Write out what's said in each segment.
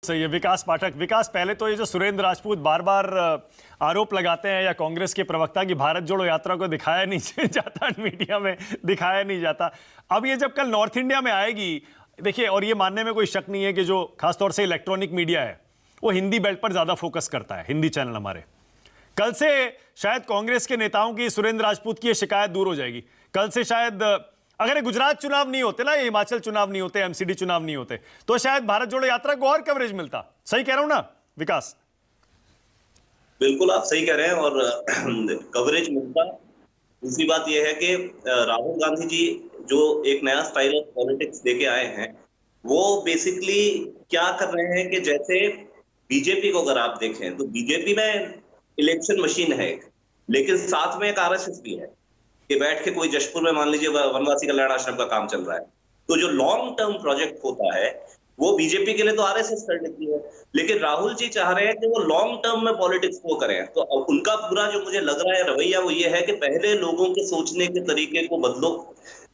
सही है। विकास पाठक, विकास, पहले तो ये जो सुरेंद्र राजपूत बार बार आरोप लगाते हैं या कांग्रेस के प्रवक्ता की भारत जोड़ो यात्रा को दिखाया नहीं जाता, मीडिया में दिखाया नहीं जाता, अब ये जब कल नॉर्थ इंडिया में आएगी, देखिए, और ये मानने में कोई शक नहीं है कि जो खासतौर से इलेक्ट्रॉनिक मीडिया है वो हिंदी बेल्ट पर ज्यादा फोकस करता है, हिंदी चैनल हमारे, कल से शायद कांग्रेस के नेताओं की सुरेंद्र राजपूत की शिकायत दूर हो जाएगी। कल से शायद अगर गुजरात चुनाव नहीं होते ना, ये हिमाचल चुनाव नहीं होते, एमसीडी चुनाव नहीं होते, तो शायद भारत जोड़ो यात्रा को और कवरेज मिलता। सही कह रहा हूं ना विकास? बिल्कुल आप सही कह रहे हैं, और कवरेज मिलता। दूसरी बात यह है कि राहुल गांधी जी जो एक नया स्टाइल ऑफ पॉलिटिक्स लेके आए हैं, वो बेसिकली क्या कर रहे हैं कि जैसे बीजेपी को अगर आप देखें तो बीजेपी में इलेक्शन मशीन है, लेकिन साथ में एक आरएसएस भी है कि बैठ के कोई जशपुर में मान लीजिए वनवासी कल्याण आश्रम का काम चल रहा है, तो जो लॉन्ग टर्म प्रोजेक्ट होता है वो बीजेपी के लिए तो आरएसएस कर लेती है, लेकिन राहुल जी चाह रहे हैं कि वो लॉन्ग टर्म में पॉलिटिक्स को करें। तो अब उनका पूरा जो मुझे लग रहा है रवैया वो ये है कि पहले लोगों के सोचने के तरीके को बदलो,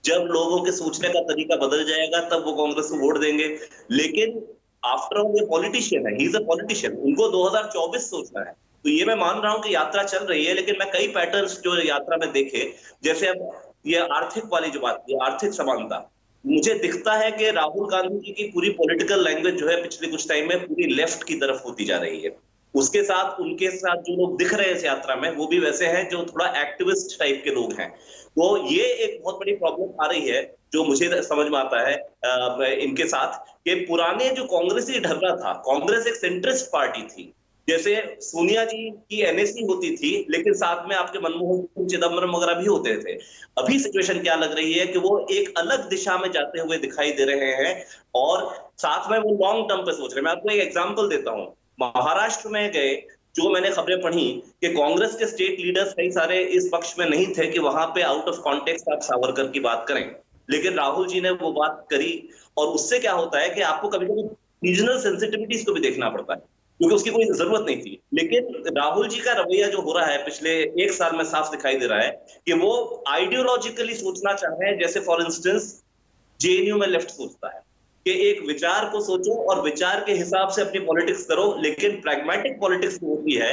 जब लोगों के सोचने का तरीका बदल जाएगा तब वो कांग्रेस को वोट देंगे। लेकिन आफ्टर ऑल ये पॉलिटिशियन है, ही इज अ पॉलिटिशियन, उनको 2024 सोचना है। तो ये मैं मान रहा हूं कि यात्रा चल रही है, लेकिन मैं कई पैटर्न्स जो यात्रा में देखे, जैसे अब ये आर्थिक वाली जो बात है, आर्थिक समानता, मुझे दिखता है कि राहुल गांधी जी की पूरी पॉलिटिकल लैंग्वेज जो है पिछले कुछ टाइम में पूरी लेफ्ट की तरफ होती जा रही है। उसके साथ उनके साथ जो लोग दिख रहे हैं इस यात्रा में वो भी वैसे हैं जो थोड़ा एक्टिविस्ट टाइप के लोग हैं। तो ये एक बहुत बड़ी प्रॉब्लम आ रही है जो मुझे समझ में आता है इनके साथ, कि पुराने जो कांग्रेसी ढर्रा था, कांग्रेस एक सेंट्रिस्ट पार्टी थी, जैसे सोनिया जी की एनएसी होती थी, लेकिन साथ में आपके मनमोहन सिंह, चिदम्बरम वगैरह भी होते थे। अभी सिचुएशन क्या लग रही है कि वो एक अलग दिशा में जाते हुए दिखाई दे रहे हैं और साथ में वो लॉन्ग टर्म पे सोच रहे हैं। मैं आपको एक एग्जांपल देता हूं, महाराष्ट्र में गए, जो मैंने खबरें पढ़ी कि कांग्रेस के स्टेट लीडर्स कई सारे इस पक्ष में नहीं थे कि वहां पे आउट ऑफ कॉन्टेक्स्ट आप सावरकर की बात करें, लेकिन राहुल जी ने वो बात करी, और उससे क्या होता है कि आपको कभी कभी रीजनल सेंसिटिविटीज को भी देखना पड़ता है, क्योंकि उसकी कोई जरूरत नहीं थी। लेकिन राहुल जी का रवैया जो हो रहा है पिछले एक साल में साफ दिखाई दे रहा है कि वो आइडियोलॉजिकली सोचना चाह रहे हैं, जैसे फॉर इंस्टेंस जेएनयू में लेफ्ट सोचता है कि एक विचार को सोचो और विचार के हिसाब से अपनी पॉलिटिक्स करो, लेकिन प्रैग्मेटिक पॉलिटिक्स होती है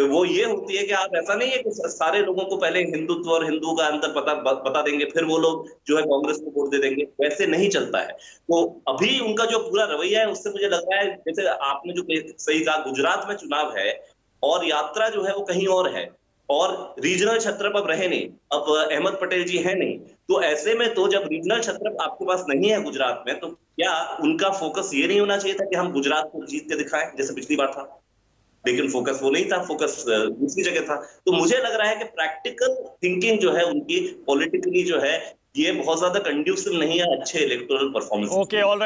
वो ये होती है कि आप ऐसा नहीं है कि सारे लोगों को पहले हिंदुत्व और हिंदू का अंतर बता देंगे, फिर वो लोग जो है कांग्रेस को वोट दे देंगे, वैसे नहीं चलता है। तो अभी उनका जो पूरा रवैया है उससे मुझे लग रहा है, जैसे आपने जो सही कहा, गुजरात में चुनाव है और यात्रा जो है वो कहीं और है, और रीजनल छत्रप अब रहे नहीं, अब अहमद पटेल जी है नहीं, तो ऐसे में तो जब रीजनल छत्रप आपके पास नहीं है गुजरात में, तो क्या उनका फोकस ये नहीं होना चाहिए था कि हम गुजरात को जीत के दिखाएं जैसे पिछली बार था? लेकिन फोकस वो नहीं था, फोकस दूसरी जगह था। तो मुझे लग रहा है कि प्रैक्टिकल थिंकिंग जो है उनकी पॉलिटिकली जो है ये बहुत ज्यादा कंड्यूसिव नहीं है अच्छे इलेक्टोरल परफॉर्मेंस। Okay, all